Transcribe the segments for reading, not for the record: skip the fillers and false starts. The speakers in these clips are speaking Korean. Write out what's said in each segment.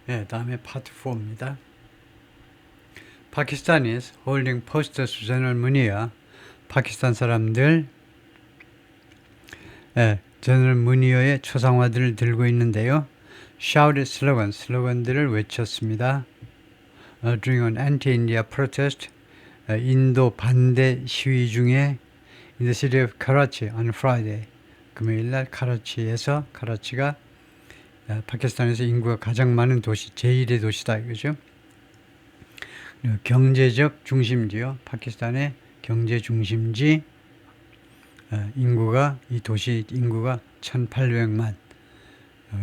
네, 다음에 파트 4입니다. Pakistan is holding posters to General Munir. 파키스탄 사람들 제너럴 무니어의 초상화들을 들고 있는데요. Shouted slogans, 슬로건들을 외쳤습니다. During an anti-India protest, 인도 반대 시위 중에 in the city of Karachi on Friday, 금요일날 카라치가 파키스탄에서 인구가 가장 많은 도시, 제1의 도시다 이거죠. 경제적 중심지요. 파키스탄의 경제 중심지. 이 도시 인구가 1800만,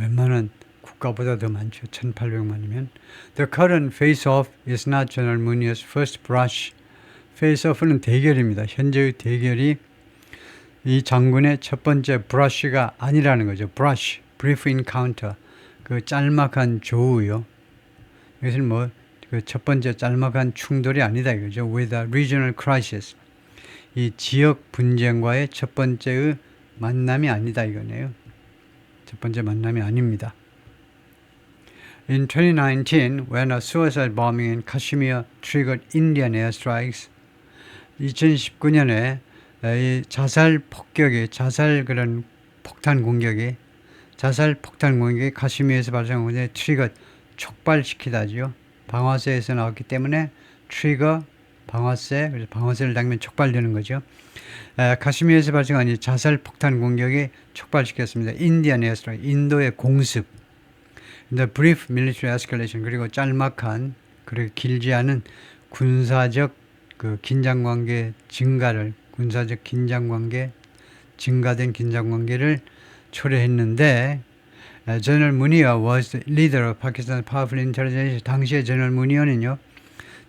웬만한 국가보다 더 많죠. 1800만이면. The current face-off is not General Munir's first brush. face-off는 대결입니다. 현재의 대결이 이 장군의 첫 번째 brush가 아니라는 거죠. brush, brief encounter, 그 짤막한 조우요. 이것은 그 첫 번째 짤막한 충돌이 아니다 이거죠. with a regional crisis. 이 지역 분쟁과의 첫 번째의 만남이 아니다 이거네요. 첫 번째 만남이 아닙니다. In 2019, when a suicide bombing in Kashmir triggered Indian airstrikes, 2019년에 이 자살 폭탄 공격이 카시미르에서 발생한 것에 트리거 촉발시키다지요. 방아쇠에서 나왔기 때문에 트리거 방아쇠, 그래서 방아쇠를 당기면 촉발되는 거죠. 카시미르에서 발생한 이 자살 폭탄 공격이 촉발시켰습니다. 인디안 에어스트라이크, 인도의 공습, the brief military escalation, 그리고 짤막한, 그리고 길지 않은 군사적 긴장관계 증가를, 증가된 긴장관계를 초래했는데, General Munir was the leader of Pakistan's powerful intelligence. 당시에 제너럴 무니어는요,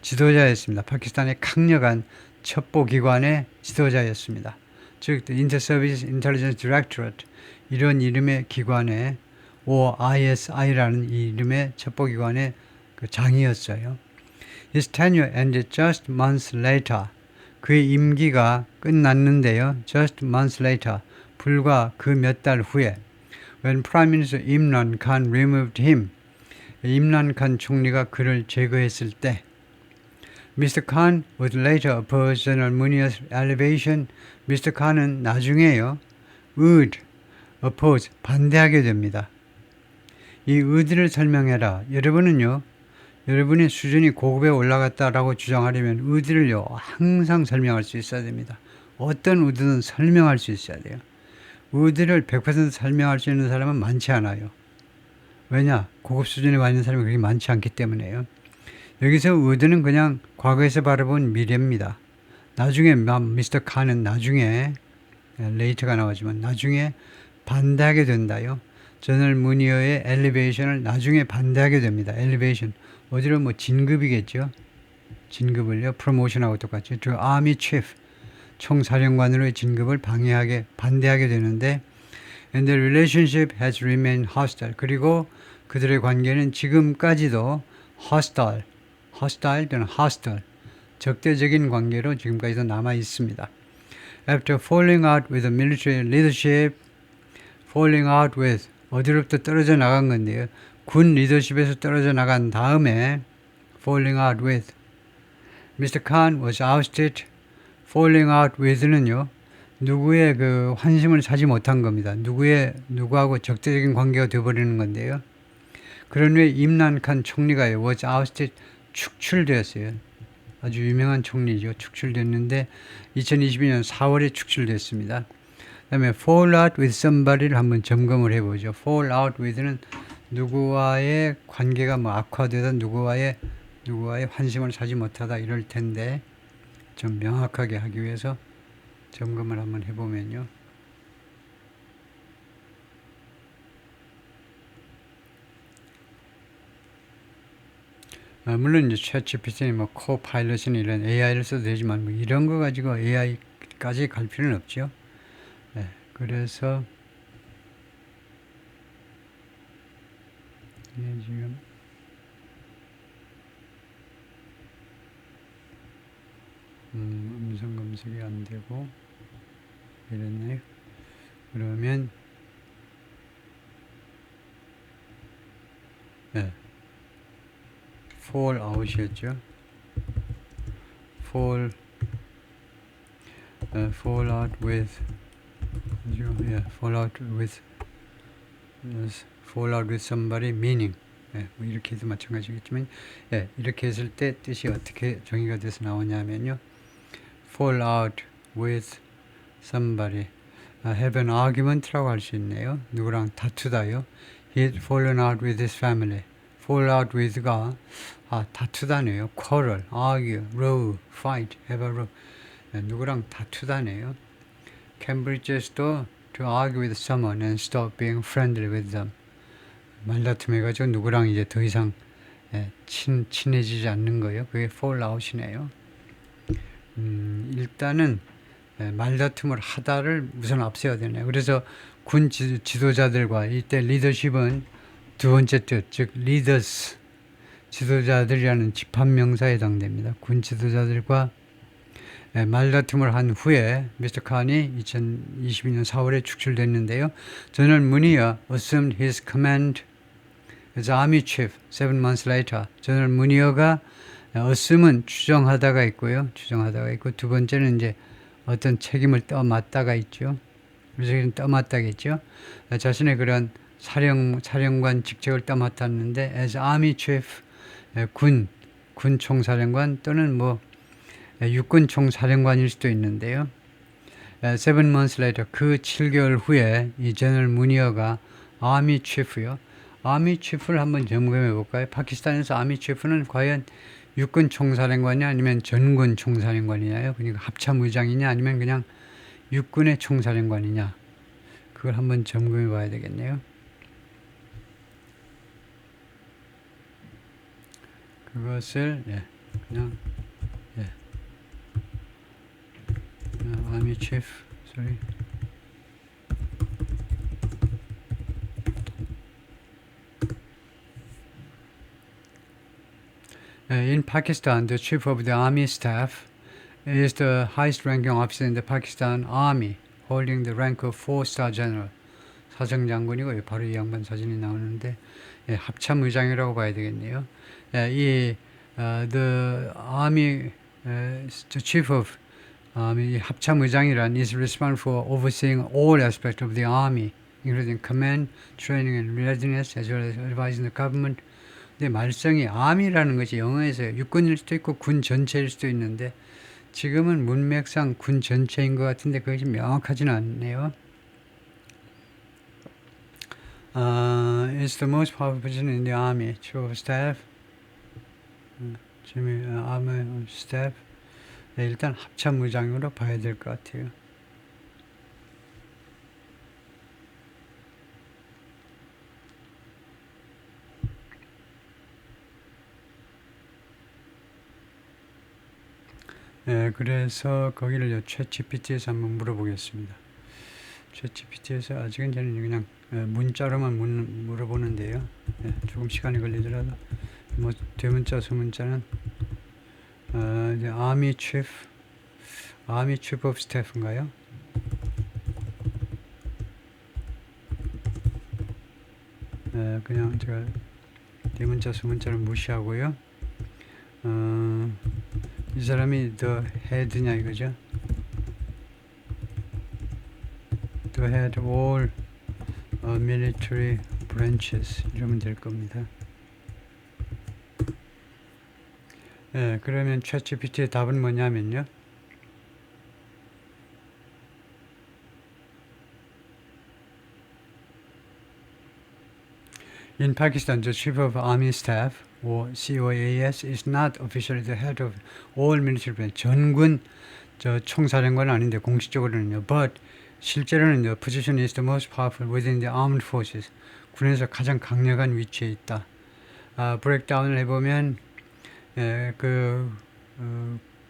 지도자였습니다. 파키스탄의 강력한 첩보기관의 지도자였습니다. 즉, Inter-Service Intelligence Directorate, 이런 이름의 기관의 ISI라는 이 이름의 첩보기관의 그 장이었어요. His tenure ended just months later. 그의 임기가 끝났는데요. Just months later. 불과 그 몇 달 후에. When Prime Minister Imran Khan removed him. 임란 칸 총리가 그를 제거했을 때. Mr. Khan would later oppose General Munir's elevation. Mr. Khan은 나중에요. would oppose, 반대하게 됩니다. 이 would를 설명해라. 여러분의 수준이 고급에 올라갔다라고 주장하려면 would를요, 항상 설명할 수 있어야 됩니다. 어떤 would든 설명할 수 있어야 돼요. would를 100% 설명할 수 있는 사람은 많지 않아요. 왜냐? 고급 수준에 와 있는 사람이 그렇게 많지 않기 때문에요. 여기서 would는 그냥 과거에서 바라본 미래입니다. 나중에 미스터 칸은 나중에 later가 나오지만 나중에 반대하게 된다요. 제너럴 무니어의 엘리베이션을 나중에 반대하게 됩니다. 엘리베이션. 어디로 진급이겠죠. 진급을요. 프로모션하고 똑같죠. To Army Chief. 총사령관으로의 진급을 반대하게 되는데 and the relationship has remained hostile. 그리고 그들의 관계는 지금까지도 hostile 또는 hostile, 적대적인 관계로 지금까지도 남아 있습니다. After falling out with the military leadership, falling out with, 어디로부터 떨어져 나간 건데요. 군 리더십에서 떨어져 나간 다음에 falling out with, Mr. Khan was ousted. falling out with는요, 누구의 그 환심을 사지 못한 겁니다. 누구하고 적대적인 관계가 되어버리는 건데요. 그런 후에 임란 칸 총리가 was ousted, 축출되었어요. 아주 유명한 총리죠. 축출됐는데 2022년 4월에 축출됐습니다. 그 다음에 fall out with somebody를 한번 점검을 해보죠. fall out with는 누구와의 관계가 악화되다, 누구와의 환심을 사지 못하다 이럴 텐데 좀 명확하게 하기 위해서 점검을 한번 해보면요. 물론 이제 챗GPT니 코파일럿이나 이런 AI를 써도 되지만 이런 거 가지고 AI까지 갈 필요는 없죠. 네, 그래서 지금 음성 검색이 안 되고 이랬네요. 그러면 fall out이었죠. fall out with fall out with fall out with somebody meaning 뭐 이렇게 해도 마찬가지겠지만 이렇게 했을 때 뜻이 어떻게 정의가 돼서 나오냐면요. fall out with somebody have an argument라고 할 수 있네요. 누구랑 다투다요. He had fallen out with his family. fall out with가 다투다네요. quarrel, argue, row, fight, have a row. 누구랑 다투다네요. Cambridge에서도 to argue with someone and stop being friendly with them. 말다툼 해가지고 누구랑 이제 더 이상 친해지지 않는 거예요. 그게 fall out이네요. 일단은 말다툼을 하다를 우선 앞세워야 되네요. 그래서 군 지도자들과 이때 리더십은 두 번째 뜻, 즉 leaders, 지도자들이라는 집합명사에 해당됩니다. 군 지도자들과 말다툼을 한 후에 미스터 칸이 2022년 4월에 축출됐는데요. 저널 무니어 assumed his command as army chief 7 months later. 저널 무니어가 assume은 추정하다가 있고요. 추정하다가 있고 두 번째는 이제 어떤 책임을 떠맡다가 있죠. 그래서 떠맡다겠죠. 자신의 그런 사령관 직책을 떠맡았는데 as army chief 군 총사령관 또는 뭐 육군 총사령관일 수도 있는데요. 7 months later 그 7개월 후에 이 제너럴 무니어가 아미 치프요. 아미 치프를 한번 점검해 볼까요? 파키스탄에서 아미 치프는 과연 육군 총사령관이 아니면 전군 총사령관이냐요? 그러니까 합참 의장이냐 아니면 그냥 육군의 총사령관이냐? 그걸 한번 점검해 봐야 되겠네요. 그것을 그냥 Army chief, sorry. In Pakistan, the chief of the army staff is the highest-ranking officer in the Pakistan Army, holding the rank of 4-star general. 사정장군이고 바로 이 양반 사진이 나오는데 합참의장이라고 봐야 되겠네요. the army, the chief of 합참의장이란 is responsible for overseeing all aspects of the army, including command, training and readiness, as well as advising the government. 근데 말썽이 army라는 것이 영어에서 육군일 수도 있고 군 전체일 수도 있는데 지금은 문맥상 군 전체인 것 같은데 그것이 명확하지는 않네요. It's the most powerful position in the army, chief of staff, army staff. 일단 합참의장으로 봐야 될 것 같아요. 그래서 거기를 챗GPT에서 한번 물어보겠습니다. 챗GPT에서 아직은 저는 그냥 문자로만 물어보는데요. 조금 시간이 걸리더라도 뭐 대문자, 소문자는 이제 Army Chief of Staff인가요? 그냥 제가 대문자, 소문자를 무시하고요. 이 사람이 the head냐 이거죠? The head of all military branches 이러면 될 겁니다. 그러면 챗GPT의 답은 뭐냐면요. In Pakistan, the Chief of Army Staff, or COAS, is not officially the head of all military branches. 전군 총사령관은 아닌데 공식적으로는요. But 실제로는 the position is the most powerful within the armed forces. 군에서 가장 강력한 위치에 있다. 브레이크다운을 해보면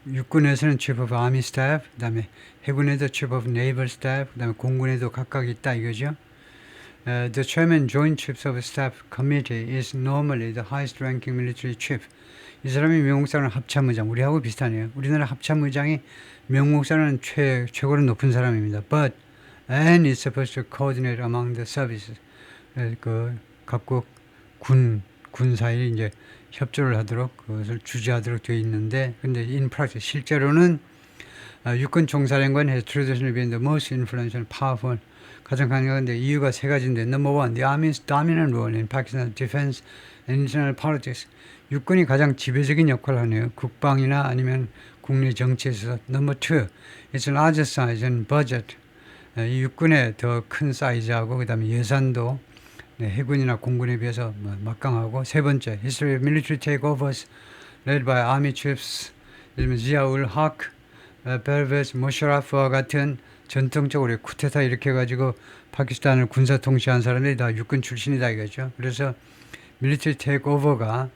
육군에서는 Chief of Army Staff, 그 다음에 해군에도 Chief of Naval Staff, 그 다음에 공군에도 각각 있다 이거죠. The Chairman Joint Chiefs of Staff Committee is normally the highest-ranking military chief. 이 사람이 명목상으로는 합참의장, 우리하고 비슷하네요. 우리나라 합참의장이 명목상으로는 최고로 높은 사람입니다. But and is supposed to coordinate among the services. 그 각국 군사에 이제 협조를 하도록 그것을 주재하도록 되어 있는데, 근데 in practice 실제로는 육군 총사령관 has traditionally been the most influential, powerful, 가장 강력한데 이유가 세 가지인데, number one, the army's dominant role in Pakistan's defense and internal politics. 육군이 가장 지배적인 역할을 하네요. 국방이나 아니면 국내 정치에서. Number two, its larger size and budget. 이 육군의 더 큰 사이즈하고 그다음에 예산도 해군이나 공군에 비해서 막강하고. 세 번째, history of military takeovers led by army chiefs, 예를 들면 지아울 하크, 벨베스 모셔라프와 같은 전통적으로 쿠데타 이렇게 해가지고 파키스탄을 군사 통치한 사람들이 다 육군 출신이다 이거죠. 그래서 밀리터리 테이크오버가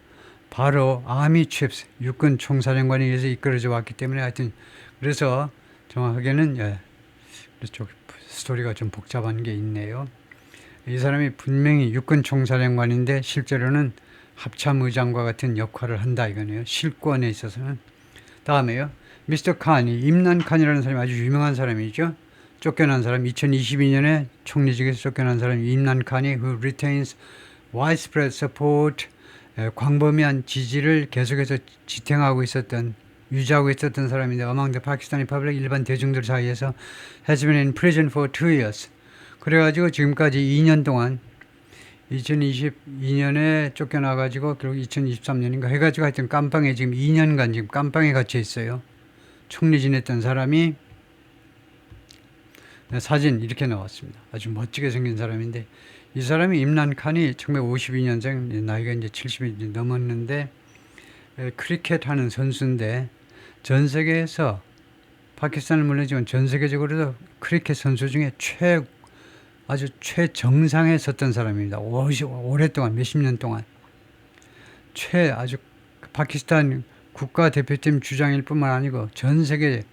바로 아미 칩스 육군 총사령관에 의해서 이끌어져 왔기 때문에, 하여튼 그래서 정확하게는 그쪽 스토리가 좀 복잡한 게 있네요. 이 사람이 분명히 육군 총사령관인데 실제로는 합참의장과 같은 역할을 한다 이거네요. 실권에 있어서는. 다음에요. 미스터 칸이, 임란 칸이라는 사람이 아주 유명한 사람이죠. 쫓겨난 사람, 2022년에 총리직에서 쫓겨난 사람이 임란 칸이 who retains widespread support, 광범위한 지지를 계속해서 지탱하고 있었던, 유지하고 있었던 사람인데, among the Pakistani public, 일반 대중들 사이에서 has been in prison for 2 years. 그래가지고 지금까지 2년 동안 2022년에 쫓겨나가지고 결국 2023년인가 해가지고 하여튼 깜빵에 지금 2년간 지금 깜빵에 갇혀 있어요. 총리 지냈던 사람이, 사진 이렇게 나왔습니다. 아주 멋지게 생긴 사람인데, 이 사람이 임란 칸이 1952년생, 나이가 이제 70이 넘었는데 크리켓 하는 선수인데, 전 세계에서 파키스탄을 물론이지만 전 세계적으로도 크리켓 선수 중에 아주 최정상에 섰던 사람입니다. 오랫동안 몇십 년 동안 아주 파키스탄 국가대표팀 주장일 뿐만 아니고 전 세계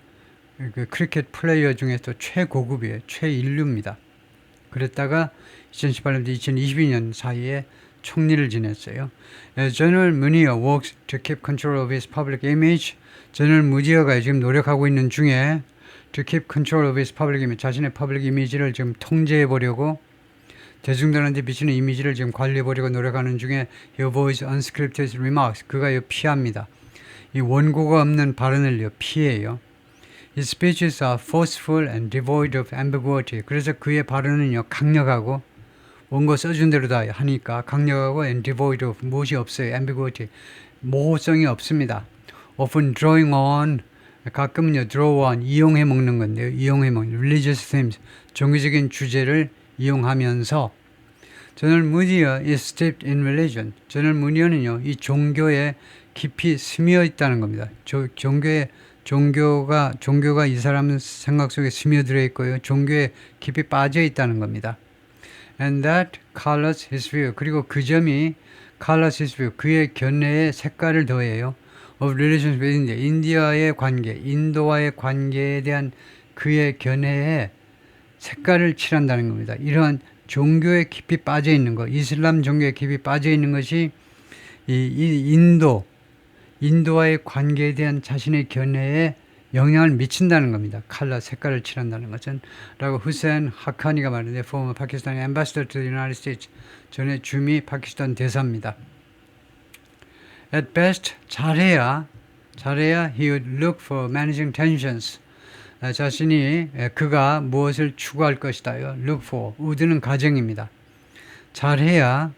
그 크리켓 플레이어 중에서 최고급이에요. 최인류입니다. 그랬다가 2018년부터 2022년 사이에 총리를 지냈어요. General Munir works to keep control of his public image. General Munir가 지금 노력하고 있는 중에 to keep control of his public image, 자신의 퍼블릭 이미지를 지금 통제해 보려고, 대중들한테 비치는 이미지를 지금 관리해 보려고 노력하는 중에 he avoids unscripted remarks. 그가 피합니다. 이 원고가 없는 발언을 피해요. His speeches are forceful and devoid of ambiguity. 그래서 그의 발언은 강력하고, 원고 써준 대로 다 하니까 강력하고 and devoid of, 무엇이 없어요. ambiguity, 모호성이 없습니다. often drawing on, 가끔은요 draw on, 이용해 먹는 건데요. 이용해 먹는 religious themes, 종교적인 주제를 이용하면서. General Munir is steeped in religion. General Munir는요 이 종교에 깊이 스며 있다는 겁니다. 종교가 이 사람 생각 속에 스며들어 있고요. 종교에 깊이 빠져 있다는 겁니다. And that colors his view. 그리고 그 점이 colors his view, 그의 견해에 색깔을 더해요. of relations with India. 인디아의 관계, 인도와의 관계에 대한 그의 견해에 색깔을 칠한다는 겁니다. 이러한 종교에 깊이 빠져 있는 것, 이슬람 종교에 깊이 빠져 있는 것이 인도와의 관계에 대한 자신의 견해에 영향을 미친다는 겁니다. 칼라, 색깔을 칠한다는 것은. 라고 후세인 하카니가 말하는데, former Pakistani ambassador to the United States, 전에 주미 파키스탄 대사입니다. At best, 잘해야 he would look for managing tensions. 그가 무엇을 추구할 것이다요. look for, would는 가정입니다. 잘해야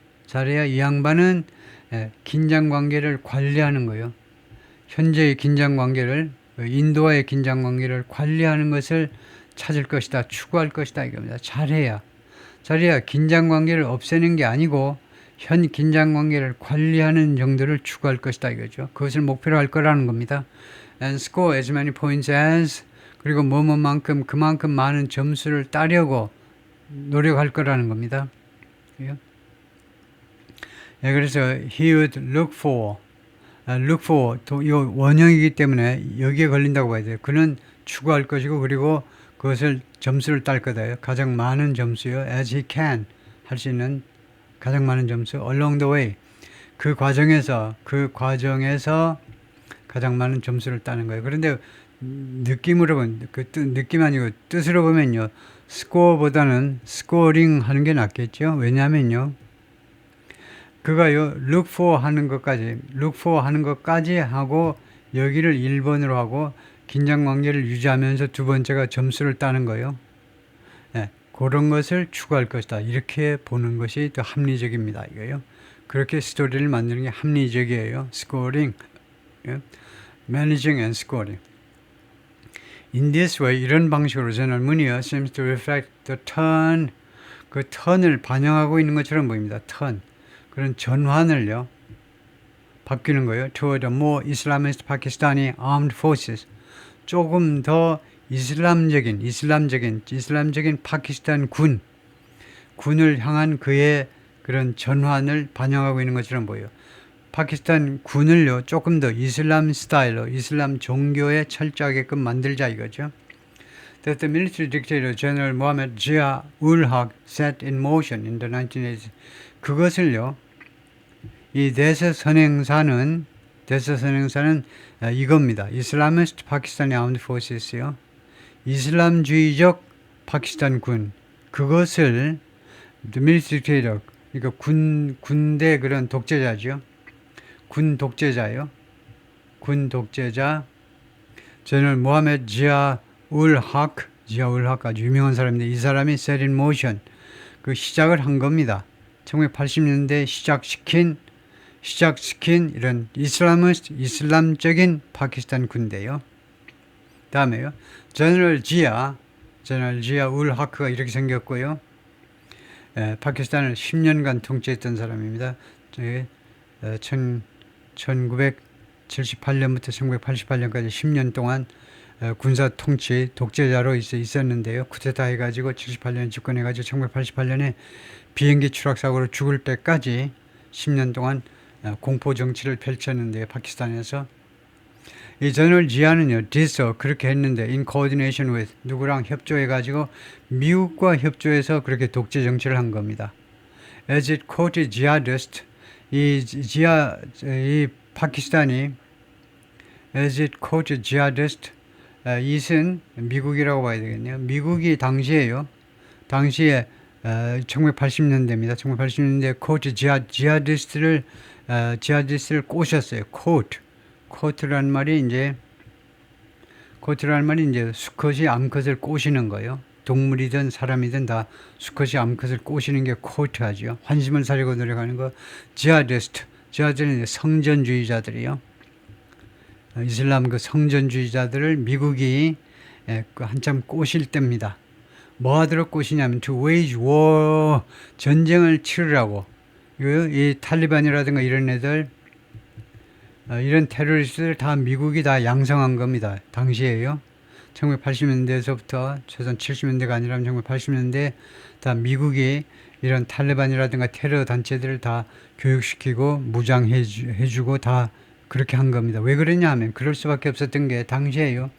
이 양반은 긴장관계를 관리하는 거예요. 현재의 긴장관계를, 인도와의 긴장관계를 관리하는 것을 찾을 것이다, 추구할 것이다 이겁니다. 잘해야 긴장관계를 없애는 게 아니고 현 긴장관계를 관리하는 정도를 추구할 것이다 이거죠. 그것을 목표로 할 거라는 겁니다. And score as many points as, 그리고 그만큼 많은 점수를 따려고 노력할 거라는 겁니다. 그래서 he would look for, 이 원형이기 때문에 여기에 걸린다고 봐야 돼요. 그는 추구할 것이고, 그리고 그것을 점수를 딸 거다요. 가장 많은 점수요. as he can, 할 수 있는 가장 많은 점수. along the way, 그 과정에서 가장 많은 점수를 따는 거예요. 그런데 느낌으로 보면, 느낌 아니고 뜻으로 보면요, 스코어보다는 스코어링 하는 게 낫겠죠. 왜냐하면요, 그가요, look for 하는 것까지 하고 여기를 1번으로 하고 긴장 관계를 유지하면서 두 번째가 점수를 따는 거예요. 예, 그런 것을 추구할 것이다. 이렇게 보는 것이 더 합리적입니다. 이거요. 그렇게 스토리를 만드는 게 합리적이에요. 스코어링, 예, managing and scoring. In this way, 이런 방식으로 저널 문의어 seems to reflect the turn, 그 턴을 반영하고 있는 것처럼 보입니다. 턴. 그런 전환을요. 바뀌는 거예요. Toward a more Islamist Pakistani armed forces. 조금 더 이슬람적인 파키스탄 군을 향한 그의 그런 전환을 반영하고 있는 것처럼 보여요. 파키스탄 군을요, 조금 더 이슬람 스타일로, 이슬람 종교에 철저하게끔 만들자 이거죠. That the military dictator General Mohammed Zia ul Haq set in motion in the 1980s. 그것을요, 이 대서선행사는 이겁니다. 이슬라미스트 파키스탄 아운드 포스였어요. 이슬람주의적 파키스탄 군. 그것을 the military dictator, 그러니까 군대 그런 독재자죠. 군 독재자 제너럴 모하메드 지아 울 하크 아주 유명한 사람인데 이 사람이 set in motion 그 시작을 한 겁니다. 1980년대 시작시킨 이런 이슬람적인 파키스탄 군대요. 다음에요. 제너럴 지아 울 하크가 이렇게 생겼고요. 파키스탄을 10년간 통치했던 사람입니다. 1978년부터 1988년까지 10년 동안 군사 통치 독재자로 있었는데요. 쿠데타 해가지고 78년에 집권해가지고 1988년에 비행기 추락사고로 죽을 때까지 10년 동안 공포 정치를 펼쳤는데요. 파키스탄에서. 이 제너럴 지아는요, 그렇게 했는데, in coordination with, 누구랑 협조해가지고, 미국과 협조해서 그렇게 독재 정치를 한 겁니다. As it quoted jihadist, 이 파키스탄이, as it quoted jihadist, 이은 미국이라고 봐야 되겠네요. 미국이 당시에 1980년대입니다. 1980년대 quote 지하디스트를 꼬셨어요. 코트라는 말이 이제 수컷이 암컷을 꼬시는 거예요. 동물이든 사람이든 다 수컷이 암컷을 꼬시는 게 코트하죠. 환심을 사려고 노력하는 거. 지하디스트는 성전주의자들이요. 이슬람 그 성전주의자들을 미국이 한참 꼬실 때입니다. 뭐 하도록 꼬시냐면 to wage war, 전쟁을 치르라고. 이 탈리반이라든가 이런 애들, 이런 테러리스트들 다 미국이 다 양성한 겁니다. 당시에요. 1980년대에서부터 최소한 70년대가 아니라면 1980년대 다 미국이 이런 탈리반이라든가 테러 단체들을 다 교육시키고 무장해주고 다 그렇게 한 겁니다. 왜 그러냐 하면 그럴 수밖에 없었던 게 당시에요.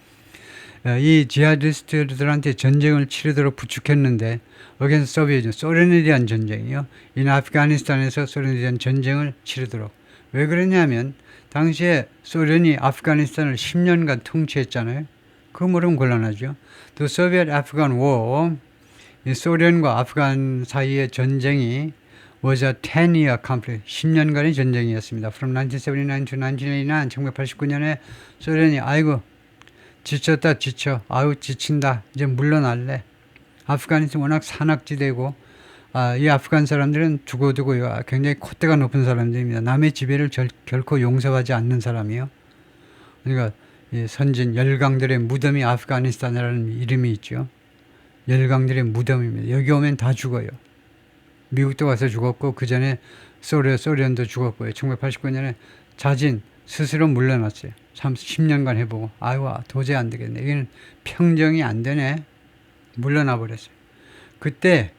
이 지하디스트들한테 전쟁을 치르도록 부축했는데 against Soviet, 소련에 대한 전쟁이요. 이 아프가니스탄에서 소련에 대한 전쟁을 치르도록. 왜 그러냐면 당시에 소련이 아프가니스탄을 10년간 통치했잖아요. 그거 모르면 곤란하죠. The Soviet Afghan War, 이 소련과 아프간 사이의 전쟁이 was a 10-year conflict, 10년간의 전쟁이었습니다. From 1979 to 1989, 1989년에 소련이 아이고 지친다. 이제 물러날래. 아프가니스탄 워낙 산악지대고, 이 아프간 사람들은 두고두고요. 굉장히 콧대가 높은 사람들입니다. 남의 지배를 결코 용서하지 않는 사람이요. 그러니까 이 선진 열강들의 무덤이 아프가니스탄이라는 이름이 있죠. 열강들의 무덤입니다. 여기 오면 다 죽어요. 미국도 가서 죽었고 그 전에 소련도 죽었고요. 1989년에 자진 스스로 물러났어요. 10년간 해보고 아이고 도저히 안 되겠네. 이게는 평정이 안 되네. 물러나 버렸어요. 그때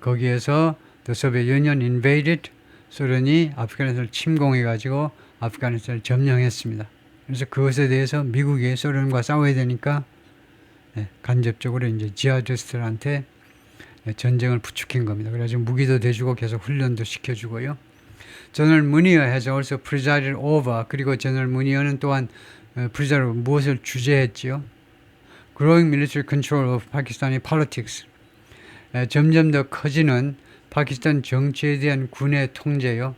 거기에서 The Soviet Union invaded, 소련이 아프가니스탄을 침공해가지고 아프가니스탄을 점령했습니다. 그래서 그것에 대해서 미국이 소련과 싸워야 되니까 간접적으로 이제 지하디스트들한테 전쟁을 부추긴 겁니다. 그래서 무기도 대주고 계속 훈련도 시켜주고요. 제너럴 무니어 has also presided over, 그리고 제너럴 무니어는 또한 presided over 무엇을 주재했지요? Growing military control of Pakistani politics. 점점 더 커지는 파키스탄 정치에 대한 군의 통제요.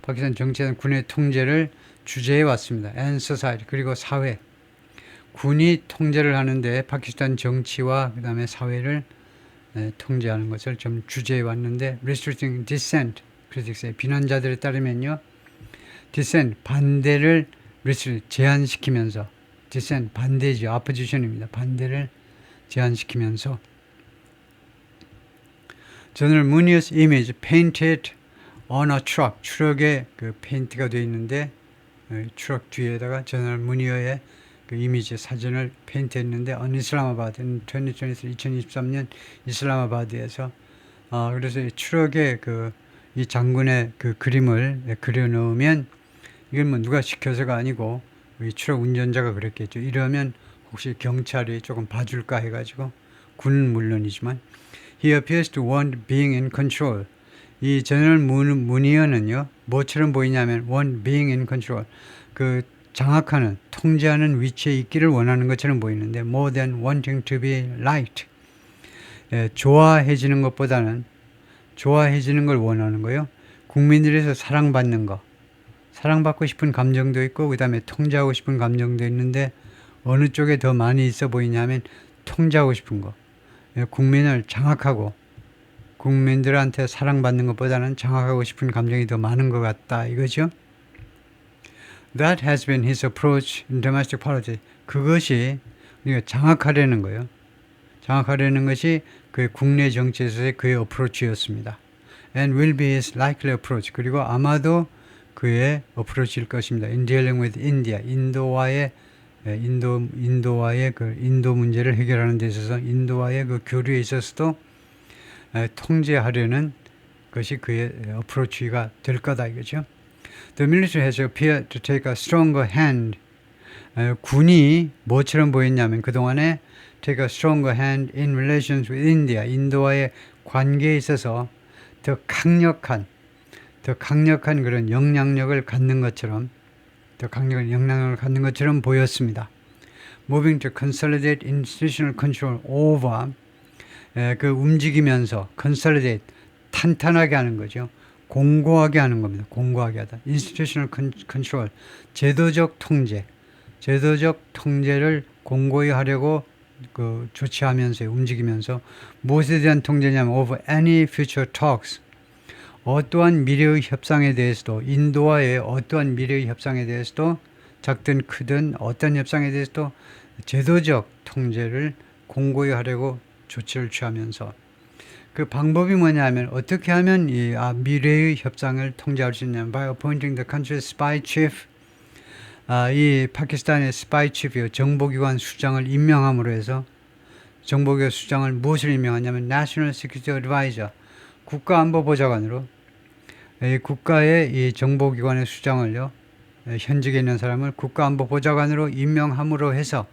파키스탄 정치에 대한 군의 통제를 주재해 왔습니다. and society 그리고 사회. 군이 통제를 하는데 파키스탄 정치와 그 다음에 사회를 통제하는 것을 좀 주재해 왔는데 restricting dissent critics의 비난자들에 따르면요. dissent 반대를 제한시키면서 dissent 반대죠. opposition입니다. 반대를 제한시키면서 General Munio's image painted on a truck 트럭에 그 페인트가 되어 있는데 트럭 뒤에다가 제너럴 무니어의 그 이미지 사진을 페인트했는데 on 이슬라마바드 2023년 이슬라마바드에서 그래서 이 트럭에 이 장군의 그 그림을 그려놓으면 이건 뭐 누가 시켜서가 아니고 이 트럭 운전자가 그랬겠죠. 이러면 혹시 경찰이 조금 봐줄까 해가지고 군은 물론이지만 He appears to want being in control. 이 제너럴 무니어는요 뭐처럼 보이냐면 want being in control 그 장악하는 통제하는 위치에 있기를 원하는 것처럼 보이는데 more than wanting to be liked 좋아해지는 것보다는 좋아해지는 걸 원하는 거예요. 국민들에서 사랑받는 거 사랑받고 싶은 감정도 있고 그 다음에 통제하고 싶은 감정도 있는데 어느 쪽에 더 많이 있어 보이냐면 통제하고 싶은 거 국민을 장악하고 국민들한테 사랑받는 것보다는 장악하고 싶은 감정이 더 많은 것 같다 이거죠. That has been his approach in domestic politics. 그것이 우리가 장악하려는 거예요. 장악하려는 것이 그의 국내 정치에서의 그의 어프로치였습니다. And will be his likely approach. 그리고 아마도 그의 어프로치일 것입니다. In dealing with India. 인도와의 그 인도 문제를 해결하는 데 있어서 인도와의 그 교류에 있어서도 통제하려는 것이 그의 어프로치가 될 거다 이거죠. The military has appeared to take a stronger hand. 군이 뭐처럼 보였냐면 그동안에 take a stronger hand in relations with India. 인도와의 관계에 있어서 더 강력한 그런 영향력을 갖는 것처럼 더 강력한 영향력을 갖는 것처럼 보였습니다. Moving to consolidate institutional control over 그 움직이면서 consolidate 탄탄하게 하는 거죠. 공고하게 하는 겁니다. 공고하게 하다. institutional control 제도적 통제를 공고히 하려고 그 조치하면서 움직이면서 무엇에 대한 통제냐면 over any future talks 어떠한 미래의 협상에 대해서도 인도와의 어떠한 미래의 협상에 대해서도 작든 크든 어떤 협상에 대해서도 제도적 통제를 공고히 하려고 조치를 취하면서 그 방법이 뭐냐면 어떻게 하면 이 미래의 협상을 통제할 수 있냐면 by appointing the country's spy chief 이 파키스탄의 스파이 chief이요 정보기관 수장을 임명함으로 해서 정보기관 수장을 무엇을 임명하냐면 National Security Advisor 국가안보보좌관으로 국가의 이 정보기관의 수장을요 현직에 있는 사람을 국가안보보좌관으로 임명함으로 해서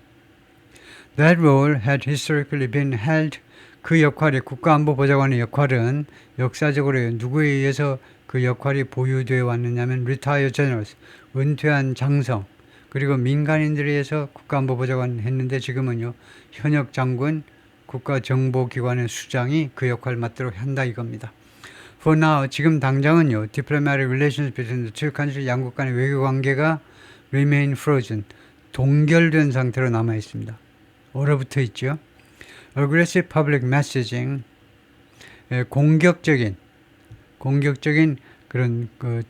That role had historically been held 그 역할이 국가안보보좌관의 역할은 역사적으로 누구에 의해서 그 역할이 보유되어 왔느냐면 retired generals 은퇴한 장성 그리고 민간인들에 의해서 국가안보보좌관 했는데 지금은요 현역 장군 국가정보기관의 수장이 그 역할을 맡도록 한다 이겁니다. For now 지금 당장은요 diplomatic relations between the two countries 양국 간의 외교 관계가 remain frozen 동결된 상태로 남아 있습니다. 얼어붙어 있죠. Aggressive public messaging 공격적인 그런 그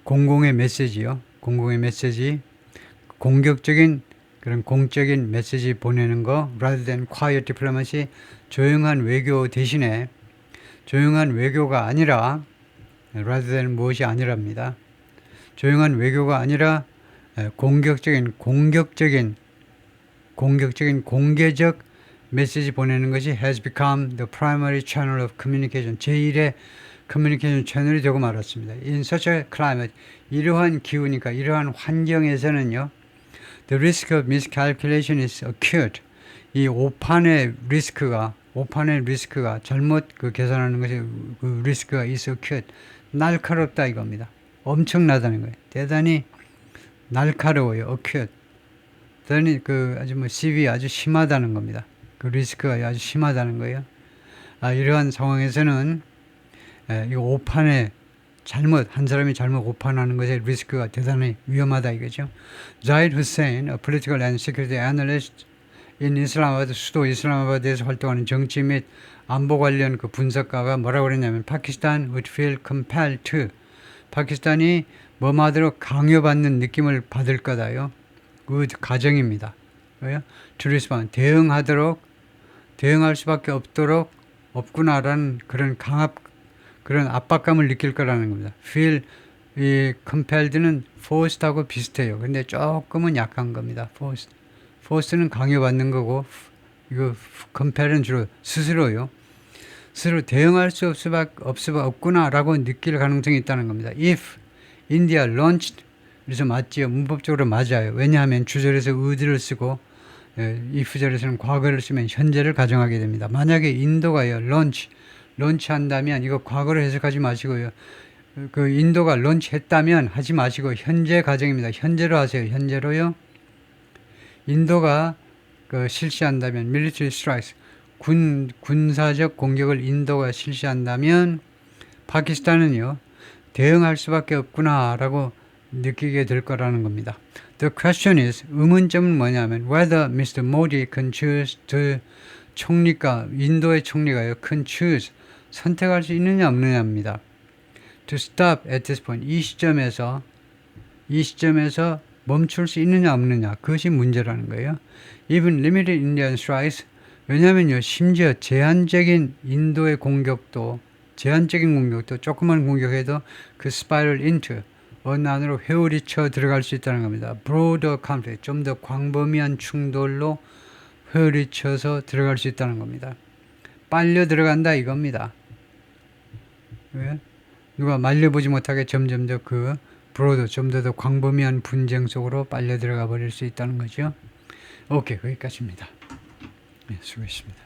공공의 메시지요. 공공의 메시지 공격적인 그런 공적인 메시지 보내는 거 rather than quiet diplomacy 조용한 외교 대신에 조용한 외교가 아니라 rather than 무엇이 아니랍니다. 조용한 외교가 아니라 공격적인 공개적 메시지 보내는 것이 has become the primary channel of communication. 제1의 커뮤니케이션 채널이 되고 말았습니다. In such a climate, 이러한 기후니까 이러한 환경에서는요, the risk of miscalculation is acute. 이 오판의 리스크가 잘못 그 계산하는 것이 그 리스크가 is acute. 날카롭다 이겁니다. 엄청나다는 거예요. 대단히 날카로워요. acute. 대단히 그 아주 severe 아주 심하다는 겁니다. 그 리스크가 아주 심하다는 거예요. 이러한 상황에서는 이 오판에 한 사람이 잘못 오판하는 것의 리스크가 대단히 위험하다 이거죠. 자히드 후세인, a political and security analyst in 이슬람아바드, 수도 이슬람아바드에서 활동하는 정치 및 안보 관련 그 분석가가 뭐라고 그랬냐면 파키스탄 would feel compelled to, 파키스탄이 뭐마대로 강요받는 느낌을 받을 거다요. would 가정입니다. 왜요? to respond, 대응할 수밖에 없구나라는 그런 압박감을 느낄 거라는 겁니다. feel, 이 compelled는 forced하고 비슷해요. 근데 조금은 약한 겁니다. force는 강요받는 거고, 이거 compelled는 주로 스스로 대응할 수 없구나라고 느낄 가능성이 있다는 겁니다. If India launched, 그래서 맞지요. 문법적으로 맞아요. 왜냐하면 주절에서 의드를 쓰고 if절에서는 과거를 쓰면 현재를 가정하게 됩니다. 만약에 인도가요, 런치한다면 이거 과거로 해석하지 마시고요. 그 인도가 런치했다면 하지 마시고 현재 가정입니다. 현재로 하세요. 현재로요. 인도가 그 실시한다면 military strikes, 군사적 공격을 인도가 실시한다면 파키스탄은요 대응할 수밖에 없구나라고 느끼게 될 거라는 겁니다. The question is, 의문점은 뭐냐면 whether Mr. Modi can choose to, 인도의 총리가요 can choose, 선택할 수 있느냐 없느냐입니다. To stop at this point, 이 시점에서 멈출 수 있느냐 없느냐, 그것이 문제라는 거예요. Even limited Indian strikes, 왜냐면요 심지어 제한적인 공격도 조그만 공격해도 그 spiral into, 어느 안으로 회오리쳐 들어갈 수 있다는 겁니다. broader conflict, 좀 더 광범위한 충돌로 회오리쳐서 들어갈 수 있다는 겁니다. 빨려 들어간다 이겁니다. 왜? 누가 말려보지 못하게 점점 더 broader, 좀 더 광범위한 분쟁 속으로 빨려 들어가 버릴 수 있다는 거죠. 오케이, 거기까지입니다. 네, 수고했습니다.